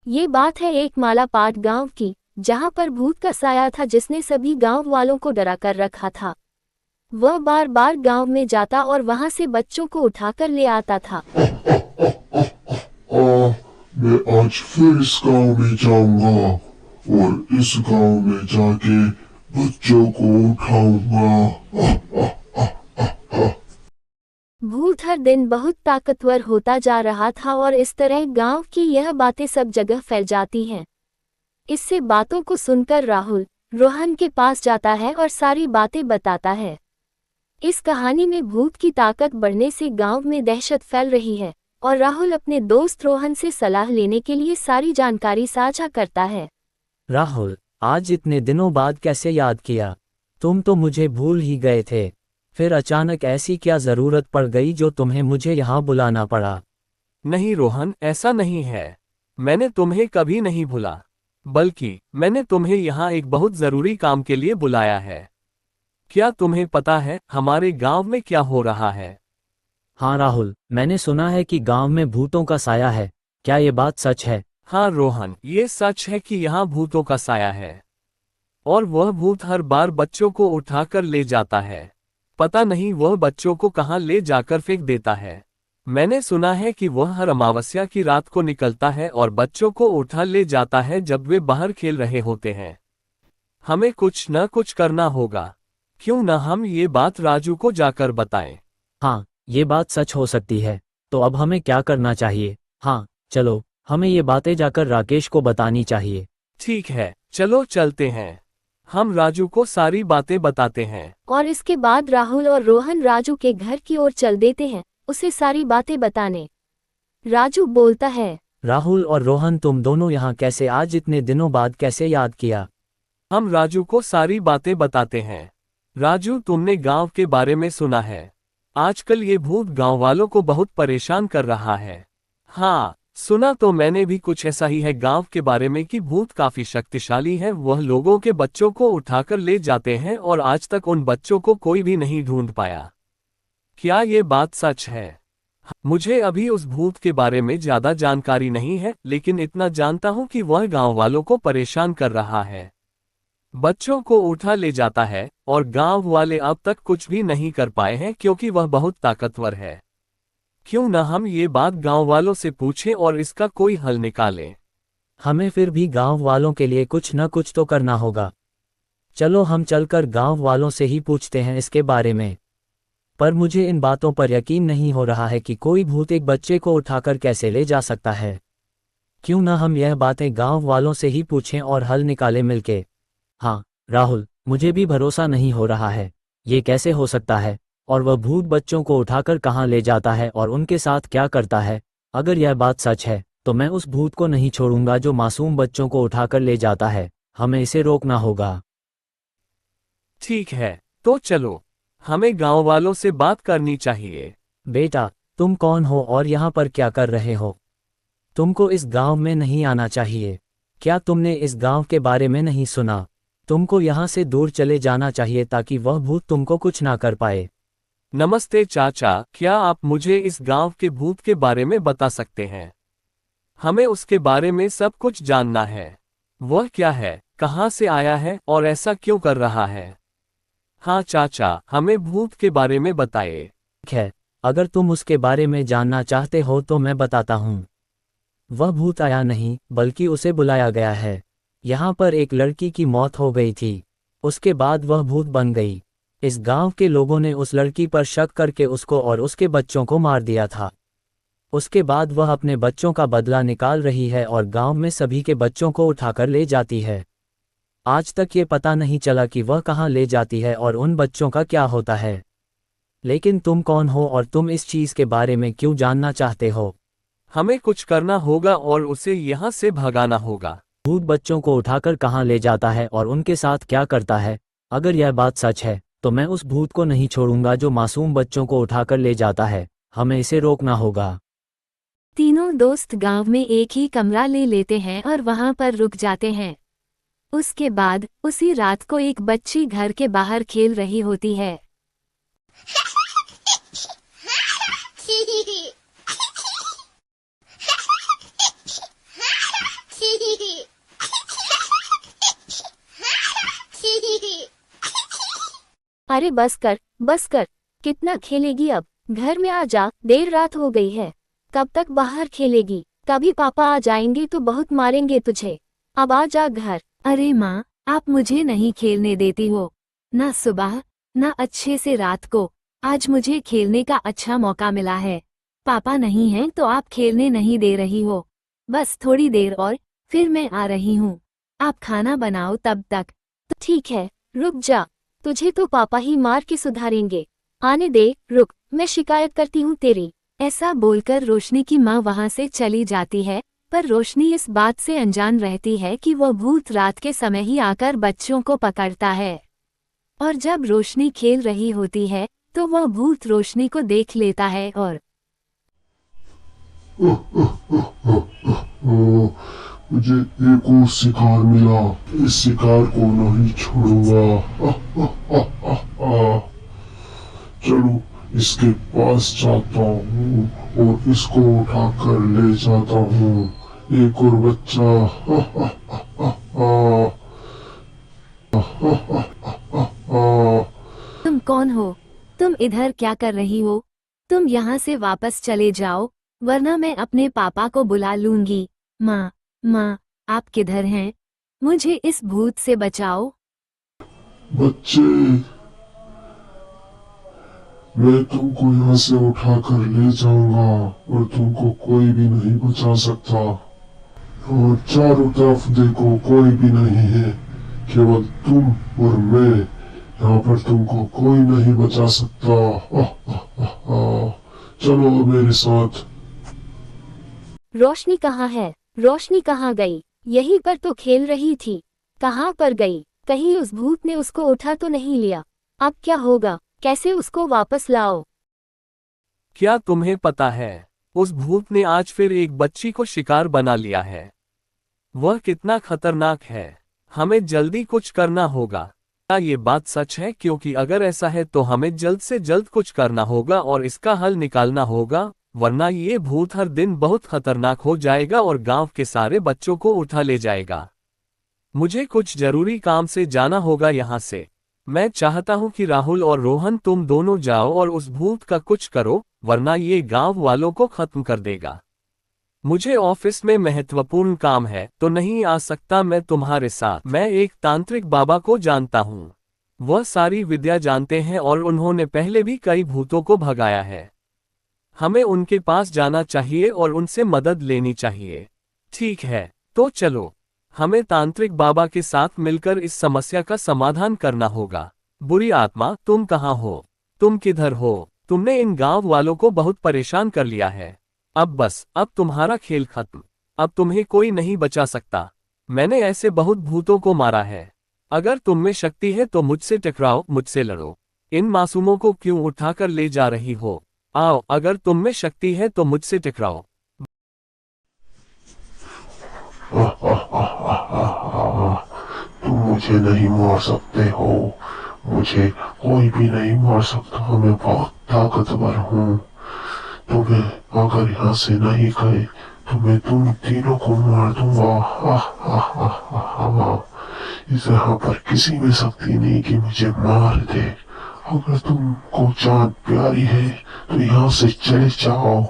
ये बात है एक मालापाट गांव की, जहां पर भूत का साया था जिसने सभी गांव वालों को डरा कर रखा था। वह बार बार गांव में जाता और वहां से बच्चों को उठाकर ले आता था। मैं आज फिर इस गांव में जाऊंगा और इस गांव में जाके बच्चों को उठाऊंगा। भूत हर दिन बहुत ताकतवर होता जा रहा था और इस तरह गांव की यह बातें सब जगह फैल जाती हैं। इससे बातों को सुनकर राहुल रोहन के पास जाता है और सारी बातें बताता है। इस कहानी में भूत की ताकत बढ़ने से गांव में दहशत फैल रही है और राहुल अपने दोस्त रोहन से सलाह लेने के लिए सारी जानकारी साझा करता है। राहुल, आज इतने दिनों बाद कैसे याद किया? तुम तो मुझे भूल ही गए थे। फिर अचानक ऐसी क्या ज़रूरत पड़ गई जो तुम्हें मुझे यहाँ बुलाना पड़ा? नहीं रोहन, ऐसा नहीं है। मैंने तुम्हें कभी नहीं भूला, बल्कि मैंने तुम्हें यहाँ एक बहुत ज़रूरी काम के लिए बुलाया है। क्या तुम्हें पता है हमारे गांव में क्या हो रहा है? हाँ राहुल, मैंने सुना है कि गांव में भूतों का साया है। क्या ये बात सच है? हाँ रोहन, ये सच है कि यहाँ भूतों का साया है और वह भूत हर बार बच्चों को उठाकर ले जाता है। पता नहीं वह बच्चों को कहाँ ले जाकर फेंक देता है। मैंने सुना है कि वह हर अमावस्या की रात को निकलता है और बच्चों को उठा ले जाता है जब वे बाहर खेल रहे होते हैं। हमें कुछ न कुछ करना होगा। क्यों न हम ये बात राजू को जाकर बताएं? हाँ, ये बात सच हो सकती है। तो अब हमें क्या करना चाहिए? हाँ चलो, हमें ये बातें जाकर राकेश को बतानी चाहिए। ठीक है, चलो चलते हैं। हम राजू को सारी बातें बताते हैं। और इसके बाद राहुल और रोहन राजू के घर की ओर चल देते हैं उसे सारी बातें बताने। राजू बोलता है, राहुल और रोहन, तुम दोनों यहाँ कैसे? आज इतने दिनों बाद कैसे याद किया? हम राजू को सारी बातें बताते हैं। राजू, तुमने गांव के बारे में सुना है? आजकल ये भूत गांव वालों को बहुत परेशान कर रहा है। हाँ, सुना तो मैंने भी कुछ ऐसा ही है गांव के बारे में कि भूत काफी शक्तिशाली है। वह लोगों के बच्चों को उठाकर ले जाते हैं और आज तक उन बच्चों को कोई भी नहीं ढूंढ पाया। क्या ये बात सच है? मुझे अभी उस भूत के बारे में ज्यादा जानकारी नहीं है, लेकिन इतना जानता हूँ कि वह गांव वालों को परेशान कर रहा है, बच्चों को उठा ले जाता है और गांव वाले अब तक कुछ भी नहीं कर पाए हैं क्योंकि वह बहुत ताकतवर है। क्यों न हम ये बात गांव वालों से पूछें और इसका कोई हल निकालें? हमें फिर भी गांव वालों के लिए कुछ न कुछ तो करना होगा। चलो हम चलकर गांव वालों से ही पूछते हैं इसके बारे में। पर मुझे इन बातों पर यकीन नहीं हो रहा है कि कोई भूत एक बच्चे को उठाकर कैसे ले जा सकता है। क्यों न हम यह बातें गांव वालों से ही पूछें और हल निकालें मिलके। हाँ राहुल, मुझे भी भरोसा नहीं हो रहा है। ये कैसे हो सकता है? और वह भूत बच्चों को उठाकर कहाँ ले जाता है और उनके साथ क्या करता है? अगर यह बात सच है तो मैं उस भूत को नहीं छोड़ूंगा जो मासूम बच्चों को उठाकर ले जाता है। हमें इसे रोकना होगा। ठीक है, तो चलो, हमें गांव वालों से बात करनी चाहिए। बेटा, तुम कौन हो और यहाँ पर क्या कर रहे हो? तुमको इस गांव में नहीं आना चाहिए। क्या तुमने इस गांव के बारे में नहीं सुना? तुमको यहाँ से दूर चले जाना चाहिए ताकि वह भूत तुमको कुछ ना कर पाए। नमस्ते चाचा, क्या आप मुझे इस गांव के भूत के बारे में बता सकते हैं? हमें उसके बारे में सब कुछ जानना है। वह क्या है, कहाँ से आया है और ऐसा क्यों कर रहा है? हाँ चाचा, हमें भूत के बारे में बताइए। ठीक है, अगर तुम उसके बारे में जानना चाहते हो तो मैं बताता हूँ। वह भूत आया नहीं, बल्कि उसे बुलाया गया है। यहाँ पर एक लड़की की मौत हो गई थी, उसके बाद वह भूत बन गई। इस गांव के लोगों ने उस लड़की पर शक करके उसको और उसके बच्चों को मार दिया था। उसके बाद वह अपने बच्चों का बदला निकाल रही है और गांव में सभी के बच्चों को उठाकर ले जाती है। आज तक ये पता नहीं चला कि वह कहाँ ले जाती है और उन बच्चों का क्या होता है। लेकिन तुम कौन हो और तुम इस चीज़ के बारे में क्यों जानना चाहते हो? हमें कुछ करना होगा और उसे यहाँ से भगाना होगा। भूत बच्चों को उठाकर कहाँ ले जाता है और उनके साथ क्या करता है? अगर यह बात सच है तो मैं उस भूत को नहीं छोड़ूंगा जो मासूम बच्चों को उठाकर ले जाता है। हमें इसे रोकना होगा। तीनों दोस्त गांव में एक ही कमरा ले लेते हैं और वहां पर रुक जाते हैं। उसके बाद उसी रात को एक बच्ची घर के बाहर खेल रही होती है। अरे बस कर, कितना खेलेगी अब, घर में आ जा, देर रात हो गई है। कब तक बाहर खेलेगी, कभी पापा आ जाएंगे तो बहुत मारेंगे तुझे। अब आ जा घर। अरे माँ, आप मुझे नहीं खेलने देती हो, ना सुबह ना अच्छे से रात को। आज मुझे खेलने का अच्छा मौका मिला है, पापा नहीं हैं तो आप खेलने नहीं दे रही हो। बस थोड़ी देर और फिर मैं आ रही हूँ, आप खाना बनाओ तब तक। तो ठीक है, रुक जा, तुझे तो पापा ही मार के सुधारेंगे। आने दे, रुक, मैं शिकायत करती हूँ तेरी। ऐसा बोलकर रोशनी की माँ वहाँ से चली जाती है, पर रोशनी इस बात से अनजान रहती है कि वह भूत रात के समय ही आकर बच्चों को पकड़ता है। और जब रोशनी खेल रही होती है तो वह भूत रोशनी को देख लेता है और मुझे एक और शिकार मिला, इस शिकार को नहीं छोड़ूंगा। चलो इसके पास जाता हूँ और इसको उठाकर ले जाता हूँ। एक और बच्चा। तुम कौन हो? तुम इधर क्या कर रही हो? तुम यहाँ से वापस चले जाओ, वरना मैं अपने पापा को बुला लूंगी। माँ, आप किधर हैं? मुझे इस भूत से बचाओ। बच्चे, मैं तुमको यहाँ से उठाकर ले जाऊंगा और तुमको कोई भी नहीं बचा सकता। और चारों तरफ देखो, कोई भी नहीं है, केवल तुम और मैं। यहाँ पर तुमको कोई नहीं बचा सकता। चलो मेरे साथ। रोशनी कहाँ है? रोशनी कहाँ गई? यहीं पर तो खेल रही थी, कहाँ पर गई? कहीं उस भूत ने उसको उठा तो नहीं लिया? अब क्या होगा? कैसे उसको वापस लाओ? क्या तुम्हें पता है, उस भूत ने आज फिर एक बच्ची को शिकार बना लिया है। वह कितना खतरनाक है, हमें जल्दी कुछ करना होगा। क्या ये बात सच है? क्योंकि अगर ऐसा है तो हमें जल्द से जल्द कुछ करना होगा और इसका हल निकालना होगा, वरना ये भूत हर दिन बहुत खतरनाक हो जाएगा और गांव के सारे बच्चों को उठा ले जाएगा। मुझे कुछ जरूरी काम से जाना होगा यहाँ से। मैं चाहता हूँ कि राहुल और रोहन तुम दोनों जाओ और उस भूत का कुछ करो, वरना ये गांव वालों को खत्म कर देगा। मुझे ऑफिस में महत्वपूर्ण काम है तो नहीं आ सकता मैं तुम्हारे साथ। मैं एक तांत्रिक बाबा को जानता हूँ, वह सारी विद्या जानते हैं और उन्होंने पहले भी कई भूतों को भगाया है। हमें उनके पास जाना चाहिए और उनसे मदद लेनी चाहिए। ठीक है, तो चलो, हमें तांत्रिक बाबा के साथ मिलकर इस समस्या का समाधान करना होगा। बुरी आत्मा, तुम कहाँ हो? तुम किधर हो? तुमने इन गांव वालों को बहुत परेशान कर लिया है। अब बस, अब तुम्हारा खेल खत्म। अब तुम्हें कोई नहीं बचा सकता। मैंने ऐसे बहुत भूतों को मारा है। अगर तुम में शक्ति है तो मुझसे टकराओ, मुझसे लड़ो। इन मासूमों को क्यों उठाकर ले जा रही हो? आओ, अगर तुम में शक्ति है तो मुझसे टकराओ। तुम मुझे नहीं मार सकते हो, मुझे कोई भी नहीं मार सकता। मैं बहुत ताकतवर हूँ। तुम्हें अगर यहाँ से नहीं गए तो मैं तुम तीनों को मार दूंगा। इस यहाँ पर किसी में शक्ति नहीं कि मुझे मार दे। अगर तुमको जान प्यारी है तो यहाँ से चले जाओ।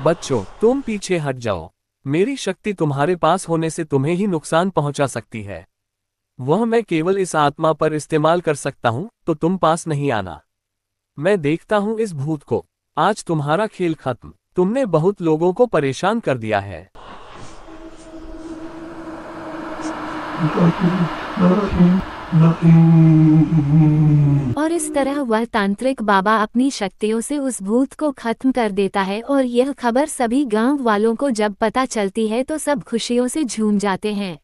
बच्चों, तुम पीछे हट जाओ। मेरी शक्ति तुम्हारे पास होने से तुम्हें ही नुकसान पहुंचा सकती है। वह मैं केवल इस आत्मा पर इस्तेमाल कर सकता हूं, तो तुम पास नहीं आना। मैं देखता हूं इस भूत को। आज तुम्हारा खेल खत्म। तुमने बहुत लोगों को परेशान कर दिया है। और इस तरह वह तांत्रिक बाबा अपनी शक्तियों से उस भूत को खत्म कर देता है। और यह खबर सभी गांव वालों को जब पता चलती है तो सब खुशियों से झूम जाते हैं।